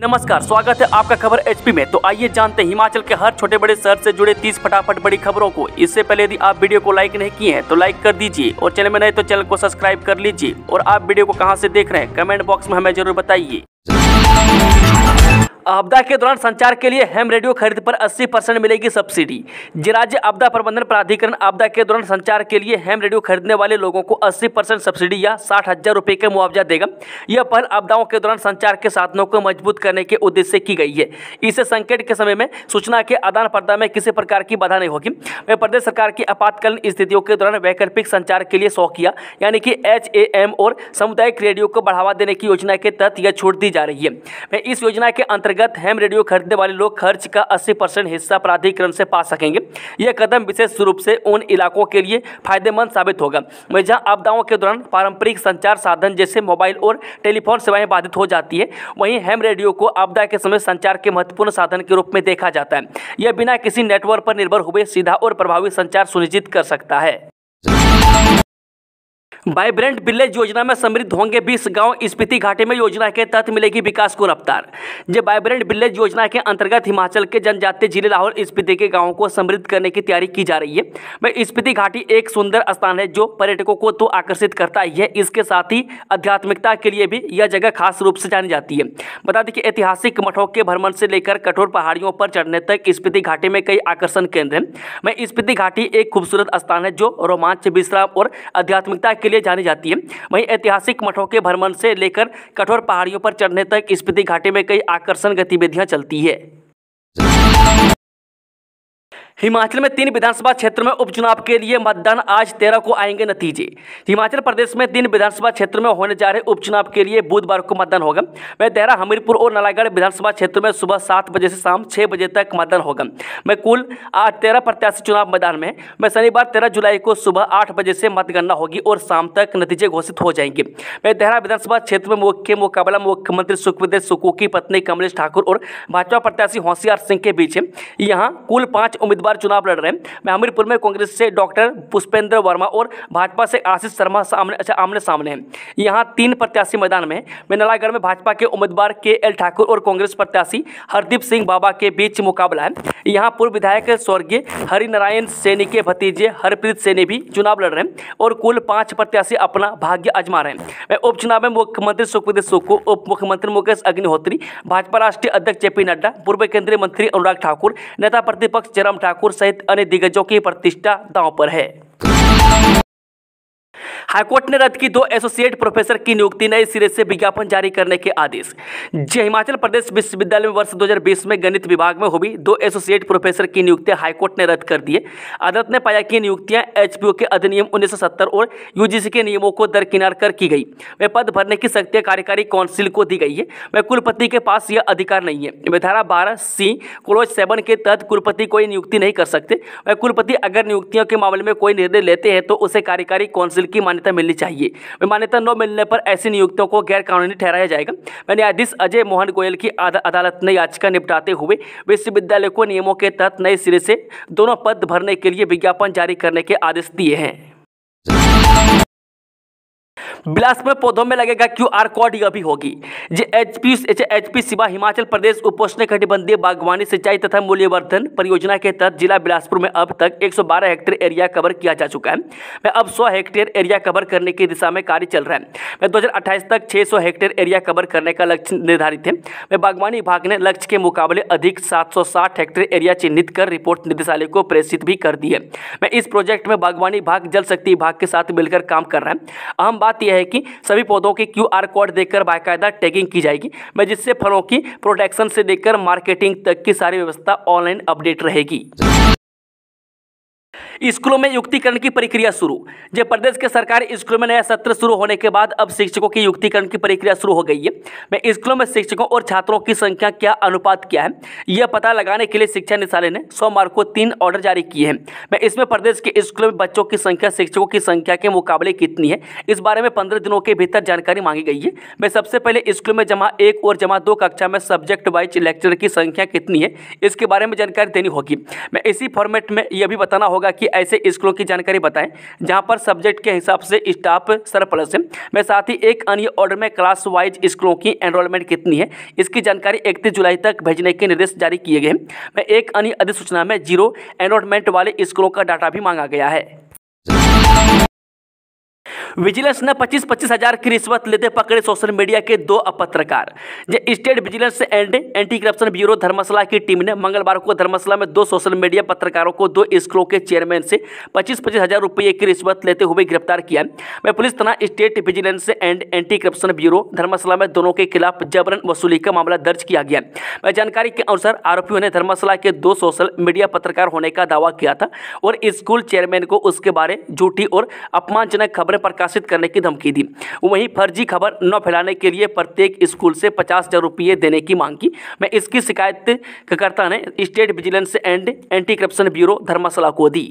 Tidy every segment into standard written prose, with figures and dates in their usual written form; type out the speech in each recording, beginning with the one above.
नमस्कार, स्वागत है आपका खबर एचपी में। तो आइए जानते हैं हिमाचल के हर छोटे बड़े शहर से जुड़े 30 फटाफट बड़ी खबरों को। इससे पहले यदि आप वीडियो को लाइक नहीं किए हैं तो लाइक कर दीजिए और चैनल में नए तो चैनल को सब्सक्राइब कर लीजिए। और आप वीडियो को कहां से देख रहे हैं कमेंट बॉक्स में हमें जरूर बताइए। आपदा के दौरान संचार के लिए हैम रेडियो खरीद पर 80% मिलेगी सब्सिडी। राज्य आपदा प्रबंधन प्राधिकरण आपदा के दौरान संचार के लिए हैम रेडियो खरीदने वाले लोगों को 80% सब्सिडी या 60,000 रुपये का मुआवजा देगा। यह पहल आपदाओं के दौरान संचार के साधनों को मजबूत करने के उद्देश्य से की गई है। इससे संकट के समय में सूचना के आदान प्रदान में किसी प्रकार की बाधा नहीं होगी। वह प्रदेश सरकार की आपातकालीन स्थितियों के दौरान वैकल्पिक संचार के लिए सौकिया यानी कि HAM और सामुदायिक रेडियो को बढ़ावा देने की योजना के तहत यह छूट दी जा रही है। वह इस योजना के अंतर्गत हैम रेडियो खरीदने वाले लोग खर्च का 80% हिस्सा प्राधिकरण से पा सकेंगे। यह कदम विशेष रूप से उन इलाकों के लिए फायदेमंद साबित होगा जहां आपदाओं के दौरान पारंपरिक संचार साधन जैसे मोबाइल और टेलीफोन सेवाएं बाधित हो जाती है। वहीं हैम रेडियो को आपदा के समय संचार के महत्वपूर्ण साधन के रूप में देखा जाता है। यह बिना किसी नेटवर्क पर निर्भर हुए सीधा और प्रभावी संचार सुनिश्चित कर सकता है। वाइब्रेंट विलेज योजना में समृद्ध होंगे 20 गांव। स्पीति घाटी में योजना के तहत मिलेगी विकास को रफ्तार। जब वाइब्रेंट विलेज योजना के अंतर्गत हिमाचल के जनजातीय जिले लाहौल स्पीति के गांवों को समृद्ध करने की तैयारी की जा रही है। वह स्पीति घाटी एक सुंदर स्थान है जो पर्यटकों को तो आकर्षित करता ही है, इसके साथ ही आध्यात्मिकता के लिए भी यह जगह खास रूप से जानी जाती है। बता दें कि ऐतिहासिक मठों के भ्रमण से लेकर कठोर पहाड़ियों पर चढ़ने तक स्पीति घाटी में कई आकर्षण केंद्र हैं। वह स्पीति घाटी एक खूबसूरत स्थान है जो रोमांच, विश्राम और आध्यात्मिकता के लिए जानी जाती है। वहीं ऐतिहासिक मठों के भ्रमण से लेकर कठोर पहाड़ियों पर चढ़ने तक स्पीति घाटी में कई आकर्षण गतिविधियां चलती है। हिमाचल में 3 विधानसभा क्षेत्रों में उपचुनाव के लिए मतदान। आज 13 को आएंगे नतीजे। हिमाचल प्रदेश में 3 विधानसभा क्षेत्रों में होने जा रहे उपचुनाव के लिए बुधवार को मतदान होगा। वह देहरा, हमीरपुर और नालागढ़ विधानसभा क्षेत्रों में सुबह 7 बजे से शाम 6 बजे तक मतदान होगा। मैं कुल आज 13 प्रत्याशी चुनाव मैदान में। मैं शनिवार 13 जुलाई को सुबह 8 बजे से मतगणना होगी और शाम तक नतीजे घोषित हो जाएंगे। वह देहरा विधानसभा क्षेत्र में मुख्य मुकाबला मुख्यमंत्री सुखविंदर सुक्खू की पत्नी कमलेश ठाकुर और भाजपा प्रत्याशी होशियार सिंह के बीच है। यहाँ कुल 5 उम्मीदवार चुनाव लड़ रहे हैं। हमीरपुर में कांग्रेस से डॉक्टर पुष्पेंद्र वर्मा और भाजपा से आशीष शर्मा आमने सामने हैं। यहाँ 3 प्रत्याशी मैदान में हैं। नालागढ़ में भाजपा के उम्मीदवार KL ठाकुर और कांग्रेस प्रत्याशी हरदीप सिंह बाबा के बीच मुकाबला है। यहाँ पूर्व विधायक स्वर्गीय हरिनारायण सैनी के भतीजे हरप्रीत सैनी भी चुनाव लड़ रहे हैं और कुल 5 प्रत्याशी अपना भाग्य आजमा रहे हैं। उपचुनाव में मुख्यमंत्री सुखविंदर सुक्खू, उप मुख्यमंत्री मुकेश अग्निहोत्री, भाजपा राष्ट्रीय अध्यक्ष JP नड्डा, पूर्व केंद्रीय मंत्री अनुराग ठाकुर, नेता प्रतिपक्ष जयराम ठाकुर सहित अन्य दिग्गजों की प्रतिष्ठा दांव पर है। हाईकोर्ट ने रद्द की 2 एसोसिएट प्रोफेसर की नियुक्ति। नए सिरे से विज्ञापन जारी करने के आदेश। हिमाचल प्रदेश विश्वविद्यालय में वर्ष 2020 में गणित विभाग में हुई 2 एसोसिएट प्रोफेसर की नियुक्तियां हाईकोर्ट ने रद्द कर दी है। अदालत ने पाया कि नियुक्तियां HPO के अधिनियम 1970 और UGC के नियमों को दरकिनार कर की गई। वे पद भरने की शक्तियां कार्यकारी काउंसिल को दी गई है। वह कुलपति के पास यह अधिकार नहीं है। वे धारा 12C क्लॉज 7 के तहत कुलपति कोई नियुक्ति नहीं कर सकते। वह कुलपति अगर नियुक्तियों के मामले में कोई निर्णय लेते हैं तो उसे कार्यकारी काउंसिल की मान्यता मिलनी चाहिए। मान्यता न मिलने पर ऐसी नियुक्तियों को गैर कानूनी ठहराया जाएगा। न्यायाधीश अजय मोहन गोयल की अदालत ने याचिका निपटाते हुए विश्वविद्यालय को नियमों के तहत नए सिरे से दोनों पद भरने के लिए विज्ञापन जारी करने के आदेश दिए हैं। बिलासपुर में पौधों में लगेगा QR कोड। यह भी होगी। HP शिवा हिमाचल प्रदेश उपोष्णकटिबंधीय बागवानी, सिंचाई तथा मूल्यवर्धन परियोजना के तहत जिला बिलासपुर में अब तक 112 हेक्टेयर एरिया कवर किया जा चुका है। मैं अब 100 हेक्टेयर एरिया कवर करने की दिशा में कार्य चल रहा है। मैं 2028 तक 600 हेक्टेयर एरिया कवर करने का लक्ष्य निर्धारित है। मैं बागवानी विभाग ने लक्ष्य के मुकाबले अधिक 760 हेक्टेयर एरिया चिन्हित कर रिपोर्ट निदेशालय को प्रेषित भी कर दी है। मैं इस प्रोजेक्ट में बागवानी विभाग, जल शक्ति विभाग के साथ मिलकर काम कर रहा है। अहम बात है कि सभी पौधों की QR कोड देकर बाकायदा टैगिंग की जाएगी, जिससे फलों की प्रोटेक्शन से लेकर मार्केटिंग तक की सारी व्यवस्था ऑनलाइन अपडेट रहेगी। स्कूलों में युक्तिकरण की प्रक्रिया शुरू। जब प्रदेश के सरकारी स्कूलों में नया सत्र शुरू होने के बाद अब शिक्षकों की युक्तिकरण की प्रक्रिया शुरू हो गई है। मैं स्कूलों में शिक्षकों और छात्रों की संख्या क्या अनुपात क्या है, यह पता लगाने के लिए शिक्षा निदेशालय ने सोमवार को 3 ऑर्डर जारी किए हैं। मैं इसमें प्रदेश के स्कूलों में बच्चों की संख्या शिक्षकों की संख्या के मुकाबले कितनी है, इस बारे में 15 दिनों के भीतर जानकारी मांगी गई है। मैं सबसे पहले स्कूल में जमा 1 और जमा 2 कक्षा में सब्जेक्ट वाइज लेक्चर की संख्या कितनी है, इसके बारे में जानकारी देनी होगी। मैं इसी फॉर्मेट में यह भी बताना होगा कि ऐसे स्कूलों की जानकारी बताएं जहां पर सब्जेक्ट के हिसाब से स्टाफ सरप्लस है। मैं साथ ही एक अन्य ऑर्डर में क्लास वाइज स्कूलों की एनरोलमेंट कितनी है इसकी जानकारी 31 जुलाई तक भेजने के निर्देश जारी किए गए हैं। मैं एक अन्य अधिसूचना में जीरो एनरोलमेंट वाले स्कूलों का डाटा भी मांगा गया है। विजिलेंस ने 25-25 हजार की रिश्वत लेते पकड़े सोशल मीडिया के 2 पत्रकार। State vigilance and anti corruption bureau Dharamshala की टीम ने मंगलवार को धर्मशाला में 2 सोशल मीडिया पत्रकारों को 2 स्कूलों के चेयरमैन से 25-25 हजार रुपये की रिश्वत लेते हुए गिरफ्तार किया। मैं पुलिस थाना state vigilance and anti corruption bureau Dharamshala में दोनों के खिलाफ जबरन वसूली का मामला दर्ज किया गया। मैं जानकारी के अनुसार आरोपियों ने धर्मशाला के 2 सोशल मीडिया पत्रकार होने का दावा किया था और स्कूल चेयरमैन को उसके बारे झूठी और अपमानजनक खबरें प्रकाशित करने की धमकी दी। वहीं फर्जी खबर न फैलाने के लिए प्रत्येक स्कूल से 50,000 रुपये देने की मांग की। मैं इसकी शिकायतकर्ता ने state vigilance and anti corruption bureau Dharamshala को दी।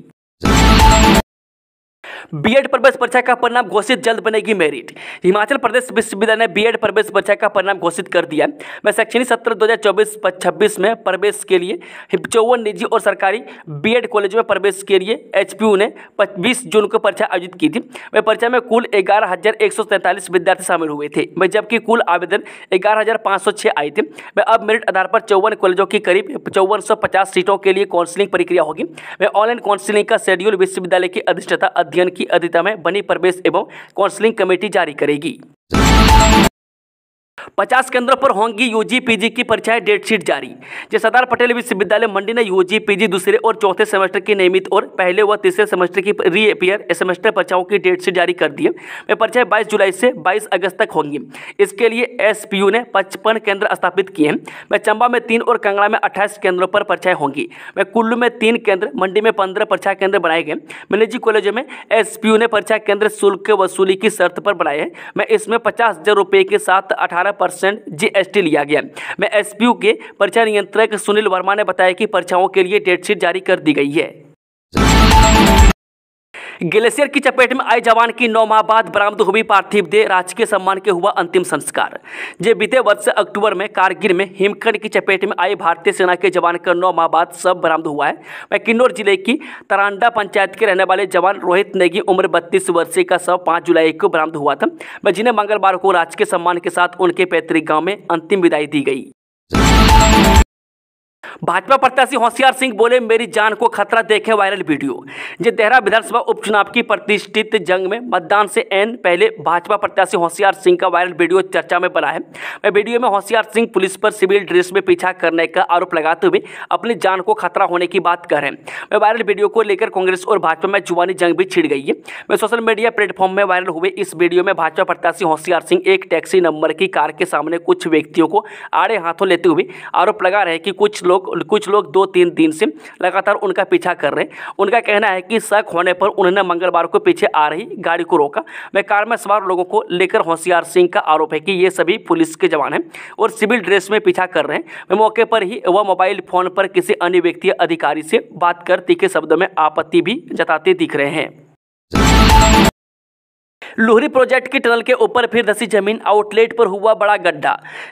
बीएड प्रवेश परीक्षा का परिणाम घोषित, जल्द बनेगी मेरिट। हिमाचल प्रदेश विश्वविद्यालय ने बीएड प्रवेश परीक्षा का परिणाम घोषित कर दिया। मैं शैक्षणिक सत्र 2024-26 में प्रवेश के लिए 54 निजी और सरकारी बीएड कॉलेज में प्रवेश के लिए एचपीयू ने 20 जून को परीक्षा आयोजित की थी। वह परीक्षा में कुल 11,143 विद्यार्थी शामिल हुए थे, मैं जबकि कुल आवेदन 11,506 आए थे। मैं अब मेरिट आधार पर 54 कॉलेजों की करीब 5450 सीटों के लिए काउंसलिंग प्रक्रिया होगी। मैं ऑनलाइन काउंसलिंग का शेड्यूल विश्वविद्यालय की अधिष्ठाता अध्ययन की अध्यक्षता में बनी प्रवेश एवं काउंसलिंग कमेटी जारी करेगी। 50 केंद्रों पर होंगी यूजी पीजी की परीक्षाएं, डेट शीट जारी। सरदार पटेल विश्वविद्यालय मंडी ने यूजी पीजी दूसरे और चौथे सेमेस्टर की नियमित और पहले व तीसरे सेमेस्टर की रीअपियर सेमेस्टर परीक्षाओं की डेट शीट जारी कर दी है। वे परीक्षाएं 22 जुलाई से 22 अगस्त तक होंगी। इसके लिए एसपीयू ने 55 केंद्र स्थापित किए हैं। मैं चंबा में 3 और कांगड़ा में 28 केंद्रों पर परीक्षाएं होंगी। मैं कुल्लू में 3 केंद्र, मंडी में 15 परीक्षा केंद्र बनाए गए। मैं निजी कॉलेजों में एसपीयू ने परीक्षा केंद्र शुल्क वसूली की शर्त पर बनाए हैं। मैं इसमें 50,000 रुपये के साथ 18% जीएसटी लिया गया। मैं एसपीयू के परीक्षा नियंत्रक सुनील वर्मा ने बताया कि परीक्षाओं के लिए डेट शीट जारी कर दी गई है। ग्लेशियर की चपेट में आए जवान की 9 माह बाद बरामद हुई पार्थिव देह, राजकीय सम्मान के हुआ अंतिम संस्कार। बीते वर्ष अक्टूबर में कारगिल में हिमखंड की चपेट में आए भारतीय सेना के जवान का 9 माह बाद शव बरामद हुआ है। वह किन्नौर जिले की तरांडा पंचायत के रहने वाले जवान रोहित नेगी उम्र 32 वर्षीय का शव 5 जुलाई को बरामद हुआ था। वह जिन्हें मंगलवार को राजकीय सम्मान के साथ उनके पैतृक गाँव में अंतिम विदाई दी गई। भाजपा प्रत्याशी होशियार सिंह बोले, मेरी जान को खतरा, देखें वायरल वीडियो। देहरा विधानसभा उपचुनाव की प्रतिष्ठित जंग में मतदान से एन पहले भाजपा प्रत्याशी होशियार सिंह का वायरल वीडियो चर्चा में बना है। वह वीडियो में होशियार सिंह पुलिस पर सिविल ड्रेस में पीछा करने का आरोप लगाते हुए अपनी जान को खतरा होने की बात कर रहे हैं। वह वायरल वीडियो को लेकर कांग्रेस और भाजपा में जुबानी जंग भी छिड़ गई है। वह सोशल मीडिया प्लेटफॉर्म में वायरल हुए इस वीडियो में भाजपा प्रत्याशी होशियार सिंह एक टैक्सी नंबर की कार के सामने कुछ व्यक्तियों को आड़े हाथों लेते हुए आरोप लगा रहे हैं कि कुछ लोग 2-3 दिन से लगातार उनका पीछा कर रहे हैं। उनका कहना है कि शक होने पर उन्होंने मंगलवार को पीछे आ रही गाड़ी को रोका। वह कार में सवार लोगों को लेकर होशियार सिंह का आरोप है कि ये सभी पुलिस के जवान हैं और सिविल ड्रेस में पीछा कर रहे हैं। वह मौके पर ही वह मोबाइल फोन पर किसी अन्य व्यक्ति अधिकारी से बात कर तीखे शब्दों में आपत्ति भी जताते दिख रहे हैं। लुहरी प्रोजेक्ट की टनल के ऊपर फिर धसी जमीन, आउटलेट पर हुआ बड़ा गड्ढा।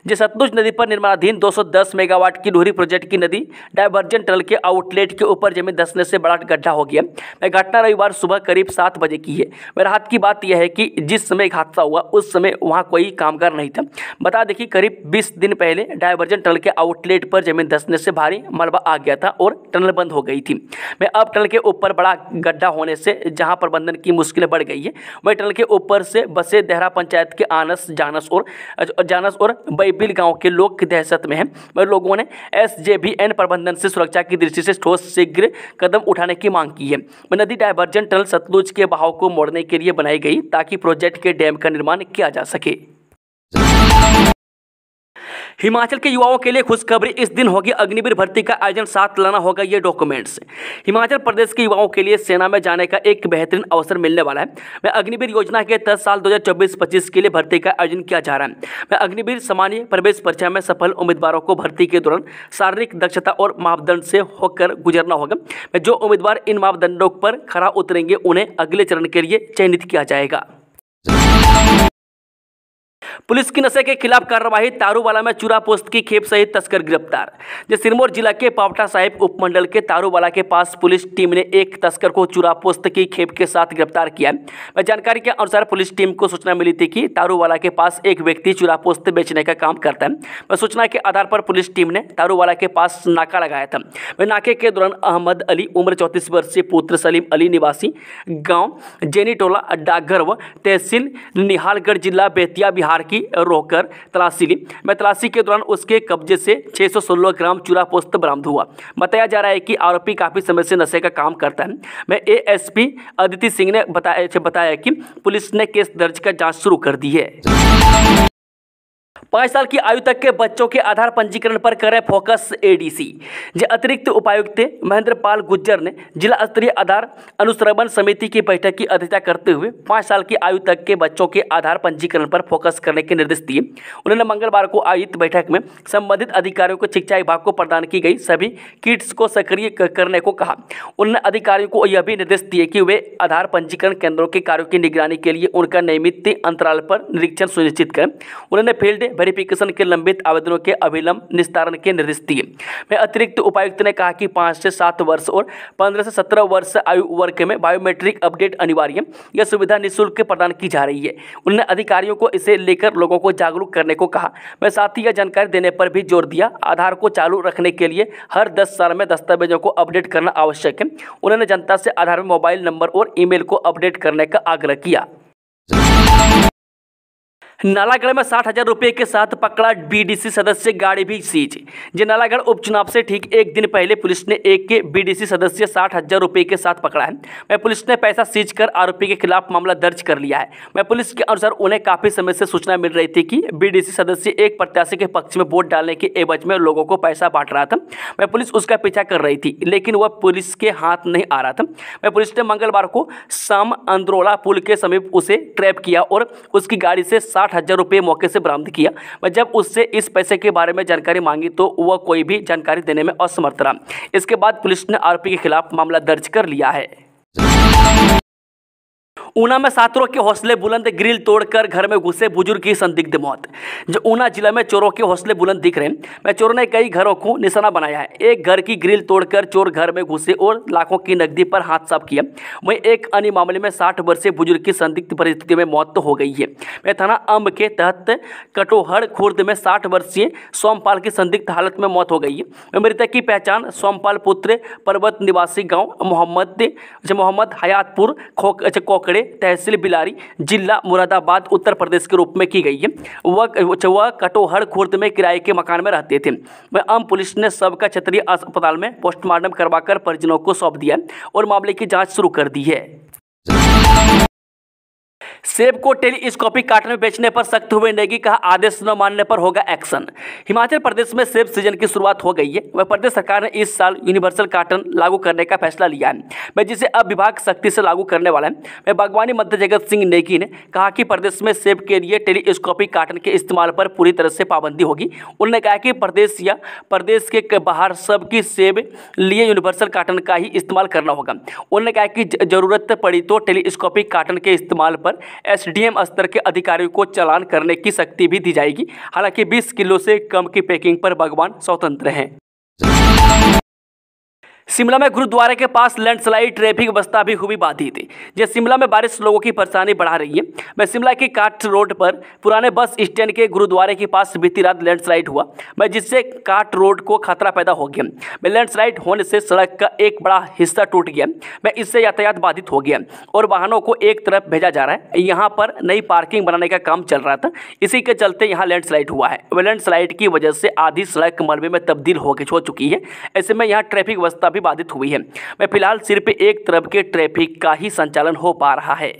सतलुज नदी पर निर्माणाधीन 210 मेगावाट की लुहरी प्रोजेक्ट की नदी डायवर्जन टनल के आउटलेट के ऊपर जमीन धसने से बड़ा गड्ढा हो गया। वह घटना रविवार सुबह करीब 7 बजे की है। वह राहत की बात यह है कि जिस समय हादसा हुआ उस समय वहाँ कोई कामगार नहीं था। बता दें कि करीब 20 दिन पहले डायवर्जन टनल के आउटलेट पर जमीन धसने से भारी मलबा आ गया था और टनल बंद हो गई थी। वह अब टनल के ऊपर बड़ा गड्ढा होने से जहाँ प्रबंधन की मुश्किलें बढ़ गई है, वह टनल के ऊपर से बसे देहरा पंचायत के आनस जानस और बैबिल गांव के लोग दहशत में हैं। वह लोगों ने एसजेवीएन प्रबंधन से सुरक्षा की दृष्टि से ठोस शीघ्र कदम उठाने की मांग की है। नदी डायवर्जन टनल सतलुज के बहाव को मोड़ने के लिए बनाई गई ताकि प्रोजेक्ट के डैम का निर्माण किया जा सके। हिमाचल के युवाओं के लिए खुशखबरी, इस दिन होगी अग्निवीर भर्ती का आयोजन, साथ लाना होगा ये डॉक्यूमेंट्स। हिमाचल प्रदेश के युवाओं के लिए सेना में जाने का एक बेहतरीन अवसर मिलने वाला है। वह अग्निवीर योजना के तहत साल 2024-25 के लिए भर्ती का आयोजन किया जा रहा है। वह अग्निवीर सामान्य प्रवेश परीक्षा में सफल उम्मीदवारों को भर्ती के दौरान शारीरिक दक्षता और मापदंड से होकर गुजरना होगा। जो उम्मीदवार इन मापदंडों पर खरा उतरेंगे उन्हें अगले चरण के लिए चयनित किया जाएगा। पुलिस की नशे के खिलाफ कार्रवाई। तारूवाला में चूरा पोस्त की खेप सहित तस्कर गिरफ्तार। सिरमौर जिला के पावटा साहिब उपमंडल के तारूवाला के पास पुलिस टीम ने एक तस्कर को चूरा पोस्त की खेप के साथ गिरफ्तार किया। जानकारी के अनुसार पुलिस टीम को सूचना मिली थी कि तारूवाला के पास एक व्यक्ति चूरा पोस्त बेचने का काम करता है। सूचना के आधार पर पुलिस टीम ने तारूवाला के पास नाका लगाया था। नाके के दौरान अहमद अली उम्र 34 वर्षीय पुत्र सलीम अली निवासी गाँव जेनीटोला डाकघर व तहसील निहालगढ़ जिला बेतिया बिहार की रोककर तलाशी ली। तलाशी के दौरान उसके कब्जे से 616 ग्राम चूरा पोस्त बरामद हुआ। बताया जा रहा है कि आरोपी काफी समय से नशे का काम करता है। एएसपी अदिति सिंह ने बताया कि पुलिस ने केस दर्ज कर जांच शुरू कर दी है। 5 साल की आयु तक के बच्चों के आधार पंजीकरण पर करे फोकस एडीसी। अतिरिक्त उपायुक्त महेंद्र पाल गुज्जर ने जिला स्तरीय आधार अनुश्रवण समिति की बैठक की अध्यक्षता करते हुए 5 साल की आयु तक के बच्चों के आधार पंजीकरण पर फोकस करने के निर्देश दिए। उन्होंने मंगलवार को आयोजित बैठक में संबंधित अधिकारियों को शिक्षा विभाग को प्रदान की गई सभी किट्स को सक्रिय करने को कहा। उन्होंने अधिकारियों को यह भी निर्देश दिए कि वे आधार पंजीकरण केंद्रों के कार्यों की निगरानी के लिए उनका नियमित अंतराल पर निरीक्षण सुनिश्चित करें। उन्होंने फील्ड वेरिफिकेशन के लंबित आवेदनों के अविलंब निस्तारण के निर्देश दिए। अतिरिक्त उपायुक्त ने कहा कि 5 से 7 वर्ष और 15 से 17 वर्ष आयु वर्ग में बायोमेट्रिक अपडेट अनिवार्य। यह सुविधा निःशुल्क प्रदान की जा रही है। उन्होंने अधिकारियों को इसे लेकर लोगों को जागरूक करने को कहा। साथ ही यह जानकारी देने पर भी जोर दिया आधार को चालू रखने के लिए हर 10 साल में दस्तावेजों को अपडेट करना आवश्यक है। उन्होंने जनता से आधार में मोबाइल नंबर और ईमेल को अपडेट करने का आग्रह किया। नालागढ़ में 60,000 रुपये के साथ पकड़ा बीडीसी सदस्य, गाड़ी भी सीज। नालागढ़ उपचुनाव से ठीक एक दिन पहले पुलिस ने एक के बीडीसी सदस्य 60,000 रुपये के साथ पकड़ा है। पुलिस ने पैसा सीज कर आरोपी के खिलाफ मामला दर्ज कर लिया है। पुलिस के अनुसार उन्हें काफी समय से सूचना मिल रही थी कि बीडीसी सदस्य एक प्रत्याशी के पक्ष में वोट डालने के एवज में लोगों को पैसा बांट रहा था। पुलिस उसका पीछा कर रही थी, लेकिन वह पुलिस के हाथ नहीं आ रहा था। पुलिस ने मंगलवार को शाम अंद्रोला पुल के समीप उसे ट्रैप किया और उसकी गाड़ी से 60,000 रुपये मौके से बरामद किया। जब उससे इस पैसे के बारे में जानकारी मांगी तो वह कोई भी जानकारी देने में असमर्थ रहा। इसके बाद पुलिस ने आरोपी के खिलाफ मामला दर्ज कर लिया है। ऊना में छात्रों के हौसले बुलंद, ग्रिल तोड़कर घर में घुसे बुजुर्ग की संदिग्ध मौत। ऊना जिला में चोरों के हौसले बुलंद दिख रहे हैं। चोरों ने कई घरों को निशाना बनाया है। एक घर की ग्रिल तोड़कर चोर घर में घुसे और लाखों की नकदी पर हाथ साफ किया। वहीं एक अन्य मामले में 60 वर्षीय बुजुर्ग की संदिग्ध परिस्थितियों में मौत तो हो गई है। थाना अंब के तहत कटोहर खुर्द में 60 वर्षीय सोमपाल की संदिग्ध हालत में मौत हो गई है। मृतक की पहचान सोमपाल पुत्र पर्वत निवासी गाँव मोहम्मद हयातपुर कोकड़े तहसील बिलारी जिला मुरादाबाद उत्तर प्रदेश के रूप में की गई है। वह कटोहर खुर्द में किराए के मकान में रहते थे। आम पुलिस ने शव का क्षेत्रीय अस्पताल में पोस्टमार्टम करवाकर परिजनों को सौंप दिया और मामले की जांच शुरू कर दी है। सेब को टेलीस्कोपिक कार्टन में बेचने पर सख्त हुए नेगी, कहा आदेश न मानने पर होगा एक्शन। हिमाचल प्रदेश में सेब सीजन की शुरुआत हो गई है। वह प्रदेश सरकार ने इस साल यूनिवर्सल कार्टन लागू करने का फैसला लिया है, जिसे अब विभाग सख्ती से लागू करने वाला है। बागवानी मंत्री जगत सिंह नेगी ने कहा कि प्रदेश में सेब के लिए टेलीस्कोपिक कार्टन के इस्तेमाल पर पूरी तरह से पाबंदी होगी। उन्होंने कहा कि प्रदेश या प्रदेश के बाहर सबकी सेब लिए यूनिवर्सल कार्टन का ही इस्तेमाल करना होगा। उन्होंने कहा कि जरूरत पड़ी तो टेलीस्कोपिक कार्टन के इस्तेमाल पर एसडीएम स्तर के अधिकारियों को चालान करने की शक्ति भी दी जाएगी। हालांकि 20 किलो से कम की पैकिंग पर बागवान स्वतंत्र हैं। शिमला में गुरुद्वारे के पास लैंडस्लाइड, ट्रैफिक व्यवस्था भी हुई बाधित। शिमला में बारिश लोगों की परेशानी बढ़ा रही है। शिमला के काट रोड पर पुराने बस स्टैंड के गुरुद्वारे के पास बीती रात लैंडस्लाइड हुआ, जिससे काट रोड को खतरा पैदा हो गया। लैंडस्लाइड होने से सड़क का एक बड़ा हिस्सा टूट गया। इससे यातायात बाधित हो गया और वाहनों को एक तरफ भेजा जा रहा है। यहाँ पर नई पार्किंग बनाने का काम चल रहा था, इसी के चलते यहाँ लैंडस्लाइड हुआ है। लैंडस्लाइड की वजह से आधी सड़क मलबे में तब्दील हो चुकी है। ऐसे में यहाँ ट्रैफिक व्यवस्था बाधित हुई है। फिलहाल सिर्फ एक तरफ के ट्रैफिक का ही संचालन हो पा रहा है।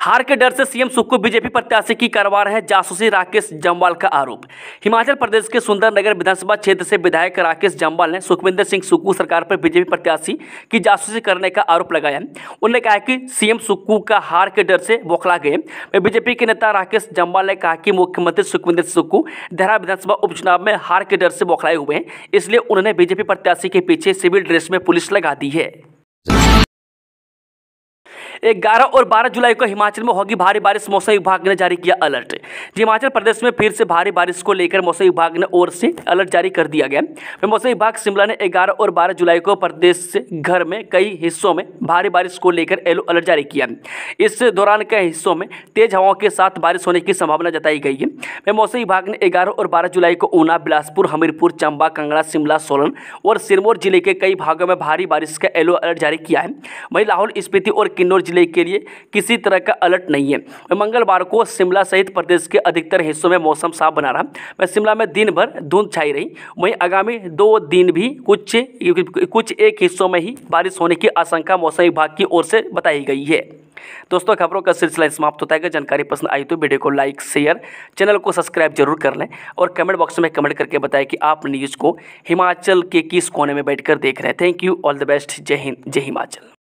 हार के डर से सीएम सुक्खू बीजेपी प्रत्याशी की करवा रहे हैं जासूसी, राकेश जम्वाल का आरोप। हिमाचल प्रदेश के सुंदरनगर विधानसभा क्षेत्र से विधायक राकेश जम्वाल ने सुखविंदर सिंह सुक्खू सरकार पर बीजेपी प्रत्याशी की जासूसी करने का आरोप लगाया। उन्होंने कहा कि सीएम सुक्खू का हार के डर से बौखला गए। बीजेपी के नेता राकेश जम्वाल ने कहा कि मुख्यमंत्री सुखविंदर सुक्खू देहरा विधानसभा उपचुनाव में हार के डर से बौखलाए हुए हैं, इसलिए उन्होंने बीजेपी प्रत्याशी के पीछे सिविल ड्रेस में पुलिस लगा दी है। 11 और 12 जुलाई को हिमाचल में होगी भारी बारिश, मौसम विभाग ने जारी किया अलर्ट। हिमाचल प्रदेश में फिर से भारी बारिश को लेकर मौसम विभाग ने ओर से अलर्ट जारी कर दिया गया। मौसम विभाग शिमला ने 11 और 12 जुलाई को प्रदेश से घर में कई हिस्सों में भारी बारिश को लेकर येलो अलर्ट जारी किया। इस दौरान कई हिस्सों में तेज हवाओं के साथ बारिश होने की संभावना जताई गई है। मौसम विभाग ने 11 और 12 जुलाई को ऊना, बिलासपुर, हमीरपुर, चंबा, कांगड़ा, शिमला, सोलन और सिरमौर जिले के कई भागों में भारी बारिश का येलो अलर्ट जारी किया है। वहीं लाहौल स्पीति और किन्नौर जिले के लिए किसी तरह का अलर्ट नहीं है। मंगलवार को शिमला सहित प्रदेश के अधिकतर हिस्सों में मौसम साफ बना रहा। शिमला में दिन भर धुंध छाई रही। वहीं आगामी 2 दिन भी कुछ एक हिस्सों में ही बारिश होने की आशंका मौसम विभाग की ओर से बताई गई है। दोस्तों, खबरों का सिलसिला समाप्त होता है। अगर जानकारी पसंद आई तो वीडियो को लाइक, शेयर, चैनल को सब्सक्राइब जरूर कर लें और कमेंट बॉक्स में कमेंट करके बताएं कि आप न्यूज़ को हिमाचल के किस कोने में बैठकर देख रहे हैं। Thank you, all the best, जय हिंद, जय हिमाचल।